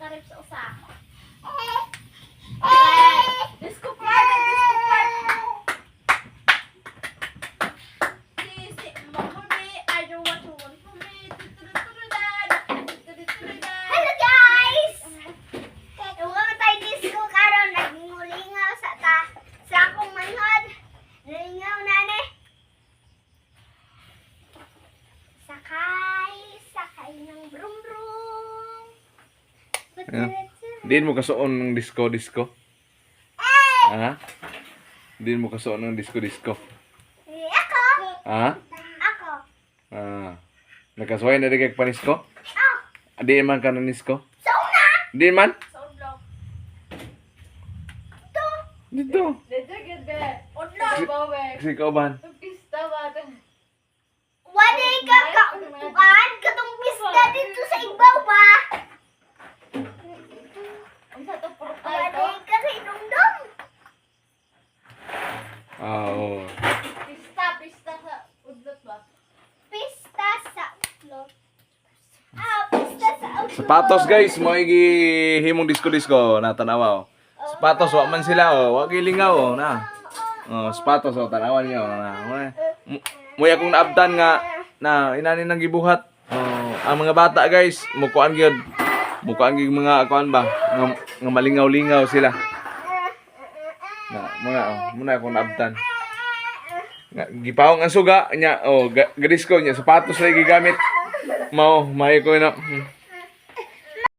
karip sa usa. Disco part, disco part. Sisi, mamuni, I don't want to want for me. Hello guys! Huwag tayo disco karon naglingaw sa akong manhod. Lingaw nane. Sakay ng brum brum. Din mo kasuon ng disco. Ha? Din mo kasuon ng disco. Ako! Ha? Ako! Nakasuway na rin kay panisko? Oh! Di man ka na nisko? Sauna! Di man? Sound block. To! Dito. Dito gid be. Odlo bawe. Kasi kauban. Pista ba ta? Waday ka kaupuan katong pista dito sa ibaw ba? Unsa to portal to? Waday ka kay Dungdong. Oo. Pista sa udlot ba? Pista sa utlot. Pista sa utlot. Sapatos guys, mo himong disco natanawa oh. Sapatos wa man sila oh, wa gilingaw oh na. Oh, sapatos oh tanawan niyo na. Muya kung naabdan nga na inani nang gibuhat. Oh, ang mga bata guys, mukuan gyud. Mukuan gyud mga kuan ba nga malingaw-lingaw sila. Na muna kung naabdan. Nga gipawong ang suga nya oh, gadisco nya sapatos lagi gigamit. Mao, may ko na.